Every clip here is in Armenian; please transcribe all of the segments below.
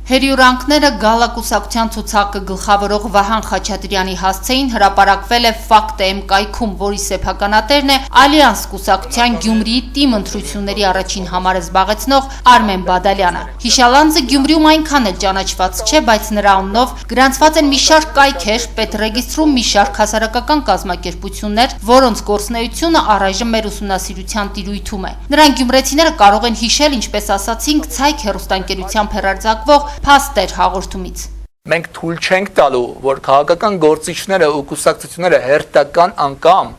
Հերյուրանքները գալակուսակցության ցուցակը գլխավորող Վահան Խաչատրյանի հասցեին հրապարակվել է Ֆակտ.am կայքում, որի սեփականատերն է Ալյանս կուսակցության Գյումրիի թիմ ընտրությունների առաջին համարը զբաղեցնող Արմեն Բադալյանը։ Հիշալանձը Գյումրիում այնքան էլ ճանաչված չէ, բայց նրա անունով գրանցված են մի շարք կայքեր, պետռեգիստրում մի շարք հասարակական կազմակերպություններ, որոնց գործունեությունը առայժմ մեր ուսումնասիրության տիրույթում է։ Նրանք գյումրեցիները կարող են հիշել, ինչպես ասացինք, ցայք հեռուստաընկերությամբ հեռարձակվող Փաստեր հաղորդումից։ Մենք թույլ չենք տալու, որ քաղաքական գործիչները ու կուսակցությունները հերթական անգամ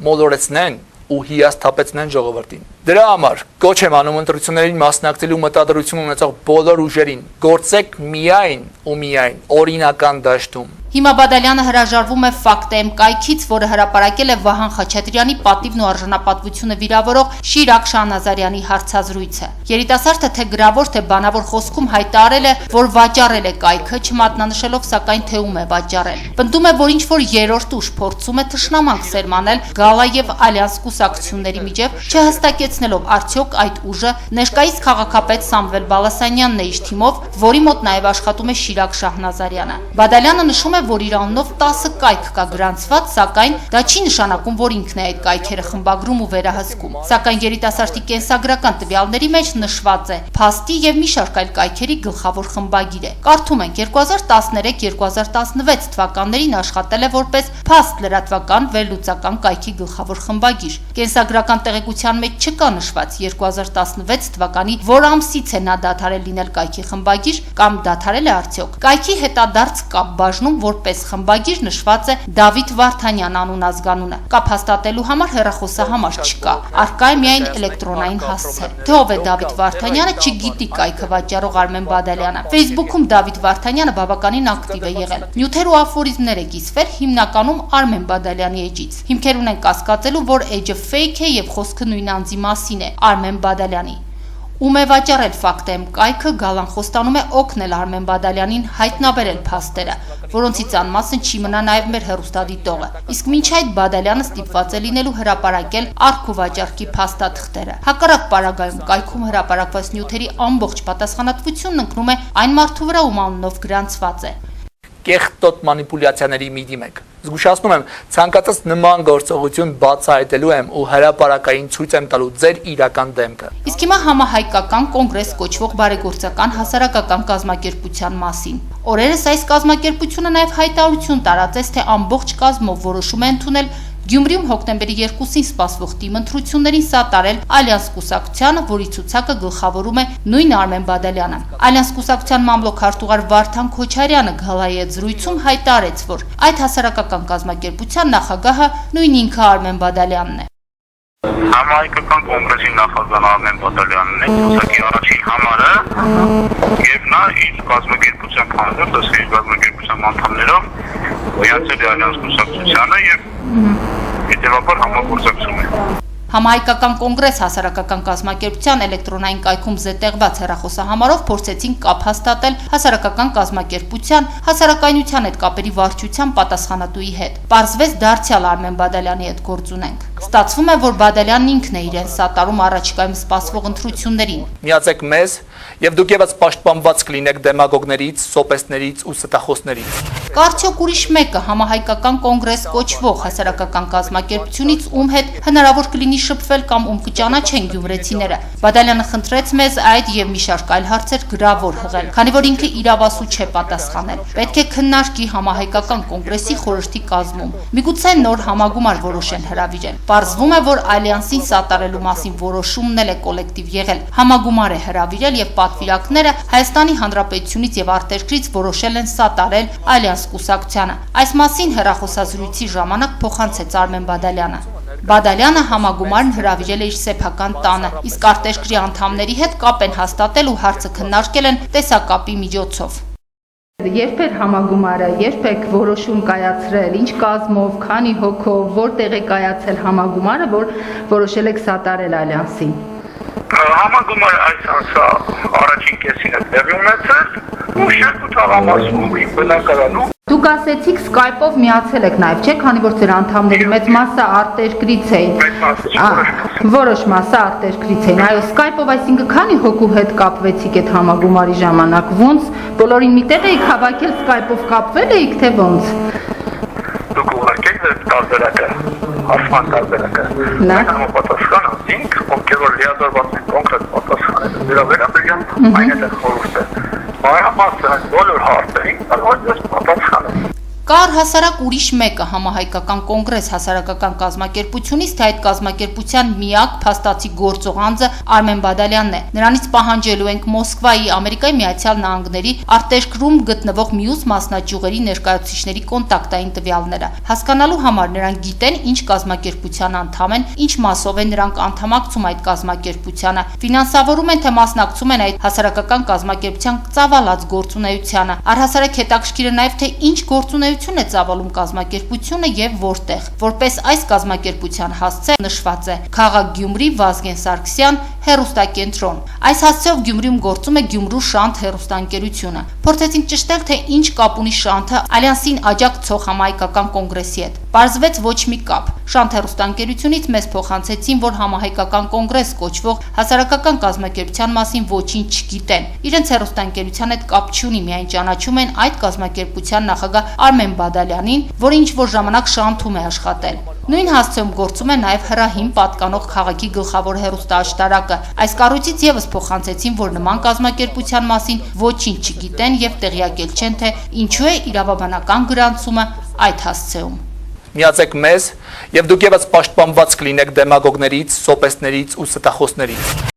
մոլորեցնեն ու հիասթափեցնեն ժողովրդին։ Դրա համար կոչ եմ անում ընտրություններին մասնակցելու մտադրություն ունեցող բոլոր ուժերին, գործեք միայն ու միայն օրինական դաշտում։ Հիմա Բադալյանը հրաժարվում է Ֆակտ.am կայքից, որը հրապարակել է Վահան Խաչատրյանի պատիվն ու արժանապատվությունը վիրավորող Շիրակ Շահնազարյանի հարցազրույցը։ Երիտասարդը թե գրավոր, թե բանավոր խոսքում հայտարարել է, որ վաճառել է կայքը, չմատնանշելով սակայն թե ում է վաճառել։ Պնդում է, որ ինչ-որ երրորդ ուժ փորձում է թշնամանք սերմանել Գալա եւ Ալյանս կուսակցությունների միջև, չհստակեցնելով արդյոք այդ ուժը ներկայիս քաղաքապետ Սամվել Բալասանյանն է իր թիմով, որի մոտ նաև աշխատում է Շիրակ Շահնազարյանը։ Բադալյանը նշում է, որ իր անունով 10 կայք կա գրանցված, սակայն դա չի նշանակում, որ ինքն է այդ կայքերը խմբագրում ու վերահսկում։ Սակայն երիտասարդի կենսագրական տվյալների մեջ նշված է Փաստի եւ մի շարք այլ կայքերի գլխավոր խմբագիր է։ Կարդում ենք 2013-2016 թվականներին աշխատել է որպես Փաստ լրատվական վերլուծական կայքի գլխավոր խմբագիր։ Կենսագրական տեղեկության մեջ չկա նշված 2016 թվականի որ ամսից է նա դադարել լինել կայքի խմբագիր կամ դադարել է արդյոք։ Կայքի հետադարձ կապ բաժնում որպես խմբագիր նշված է Դավիթ Վարդանյան անուն ազգանունը։ Կապ հաստատելու համար հեռախոսահամար չկա, առկա է միայն էլեկտրոնային հասցե։ Թե ով է Դավիթ Վարդանյանը, չգիտի կայքը վաճառող Արմեն Բադալյանը։ Facebook-ում Դավիթ Վարդանյանը բավականին ակտիվ է եղել։ Նյութեր ու աֆորիզմներ է կիսվել հիմնականում Արմեն Բադալյանի էջից։ Հիմքեր ունեն կասկածելու, որ էջը ֆեյք է եւ խոսքը նույն անձի մասին է՝ Արմեն Բադալյանի։ Ում է վաճառել Ֆակտ.am կայքը, Գալան խոստանում է օգնել Արմեն Բադալյանին հայտնաբերել փաստերը, որոնցից անմասն չի մնա նաև մեր հեռուստադիտողը։ Իսկ մինչ այդ Բադալյանը ստիպված է լինելու հրապարակել արք ու վաճառքի փաստաթղթերը։ Հակառակ պարագայում կայքում հրապարակված նյութերի ամբողջ պատասխանատվությունն ընկնում է այն մարդու վրա, ում անունով գրանցված է։ Կեղտոտ մանիպուլյացիաների մի դիմեք։ Զգուշացնում եմ, ցանկացած նման գործողություն բացահայտելու եմ ու հրապարակային ցույց եմ տալու ձեր իրական դեմքը։ Իսկ հիմա համահայկական կոնգրես կոչվող բարեգործական հասարակական կազմակերպության մասին։ Օրերս այս կազմակերպությունը նաև հայտարարություն տարածեց, թե ամբողջ կազմով որոշում է ընդունել Գյումրիում հոկտեմբերի 2-ին սպասվող թիմ ընտրություններին սատարել Ալյանս կուսակցությանը, որի ցուցակը գլխավորում է նույն Արմեն Բադալյանը։ Ալյանս կուսակցության մամլոք-արտուղար Վարդան Քոչարյանը Գալայի հետ զրույցում հայտարարեց, որ այդ հասարակական կազմակերպության նախագահը նույն ինքը Արմեն Բադալյանն է։ Համահայկական կոնգրեսի նախագահ Արմեն Բադալյանն է, ցուցակի առաջին համարը, եւ նա իր կազմակերպության քանդել, դասերի կազմակերպության անդամներով գոյացել է Ալյանս կուսակցությանը եւ հետեւաբար համագործակցում է։ Համահայկական կոնգրես հասարակական կազմակերպության էլեկտրոնային կայքում զետեղված հեռախոսահամարով փորձեցին կապ հաստատել հասարակական կազմակերպության հասարակայնության հետ կապերի վարչության պատասխանատուի հետ։ Պարզվեց դարձյալ Արմեն Բադալյանի հետ գործ ունենք։ Ստացվում է, որ Բադալյանն ինքն է իրեն սատարում առաջիկայում սպասվող ընտրություններին։ Միացեք մեզ եւ դուք եւս պաշտպանված կլինեք դեմագոգներից, սոպեստներից ու ստախոսներից։ Կարճոք ուրիշ մեկը համահայկական կոնգրես կոչվող հասարակական կազմակերպությունից ում հետ հնարավոր կլինի շփվել կամ ում կճանաչեն գյումրեցիները։ Բադալյանը խնդրեց մեզ այդ եւ մի շարք այլ հարցեր գրավոր հղել, քանի որ ինքը իրավասու չէ պատասխանել։ Պետք է քննարկի համահայկական կոնգրեսի խորհրդի կազմում։ Միգուցե նոր համագումար որոշեն հրավիրել։ Պարզվում է, որ Ալյանսին սատարելու մասին որոշումն էլ է կոլեկտիվ եղել։ Համագումար է հրավիրել եւ պատվիրակները Հայաստանի Հանրապետությունից եւ արտերկրից որոշել են սատարել Ալյանս կուսակցությանը։ Այս մասին հեռախոսազրույցի ժամանակ փոխանցեց Արմեն Բադալյանը։ Բադալյանը համագումարն հրավիրել է իր սեփական տանը, իսկ արտերկրի անդամների հետ կապ են հաստատել ու հարցը քննարկել են տեսակապի միջոցով։ Երբ էր համագումարը, երբ եք որոշում կայացրել, ինչ կազմով, քանի հոգով, որտեղ է կայացել համագումարը, որ որոշել եք սատարել Ալյանսին։ Համագումարը այս ամսվա առաջին կեսին է տեղի ունեցել ու շերտ ու թաղամասում բնակարանում Դուք ասեցիք Skype-ով միացել եք նաև, չէ՞, քանի որ ձեր անդամների մեծ մասը արտերկրից էին։ Որոշ մասը արտերկրից էին։ Այո, Skype-ով, այսինքն քանի հոգու հետ կապվեցիք այդ համագումարի ժամանակ։ Ոնց բոլորին միտեղ էիք հավաքել Skype-ով կապվել էիք, թե ոնց։ Դուք ուղարկեք ձեր տարբերակը, հարցման տարբերակը։ Մենք համապատասխան ասինք, ովքեր որ լիազորված են կոնկրետ պատասխանել դրա վերաբերյալ, այն է խորհուրդը։ Մանրամասն բոլոր հարցերին կարող է պատասխանել։ Կար հասարակ ուրիշ մեկը համահայկական կոնգրես հասարակական կազմակերպությունից, թե այդ կազմակերպության միակ փաստացի գործող անձը Արմեն Բադալյանն է։ Նրանից պահանջելու ենք Մոսկվայի, Ամերիկայի Միացյալ Նահանգների արտերկրում գտնվող մյուս մասնաճյուղերի ներկայացուցիչների կոնտակտային տվյալները։ Հասկանալու համար նրանք գիտեն, ինչ կազմակերպության անդամ են, ինչ մասով են նրանք անդամակցում այդ կազմակերպությանը, ֆինանսավորում են, թե մասնակցում են այդ հասարակական կազմակերպության ծավալած գործունեությանը։ Առհասարակ հետաքրքիր է նաև, թե ինչ գործունեություն է ծավալում կազմակերպությունը եւ որտեղ։ Որպես այս կազմակերպության հասցե նշված է Քաղաք Գյումրի Վազգեն Սարգսյան հեռուստակենտրոն։ Այս հասցեով Գյումրիում գործում է Գյումրու Շանթ հեռուստաընկերությունը։ Փորձեցինք ճշտել, թե ինչ կապ ունի Շանթը Ալյանսին աջակցող համահայկական կոնգրեսի հետ։ Պարզվեց ոչ մի կապ։ Շանթ հեռուստաընկերությունից մեզ փոխանցեցին, որ համահայկական կոնգրես կոչվող հասարակական կազմակերպության մասին ոչինչ չգիտեն։ Իրենց հեռուստաընկերության հետ կապ չունի, միայն ճանաչում են այդ կազմակերպության նախագահ Արմեն Բադալյանին, որը ինչ-որ ժամանակ Շանթում է աշխատել։ Նույն հասցեում գործում է նաև հրահին պատկանող քաղաքի գլխավոր հեռուստաաշտարակը։ Այս կառույցից եւս փոխանցեցին, որ նման կազմակերպության մասին ոչինչ չգիտեն եւ տեղյակ չեն, թե ինչու է իրավաբանական գրանցումը այդ հասցեում։ Միացեք մեզ, եւ դուք եւս պաշտպանված կլինեք դեմագոգներից, սոպեստներից ու ստախոսներից։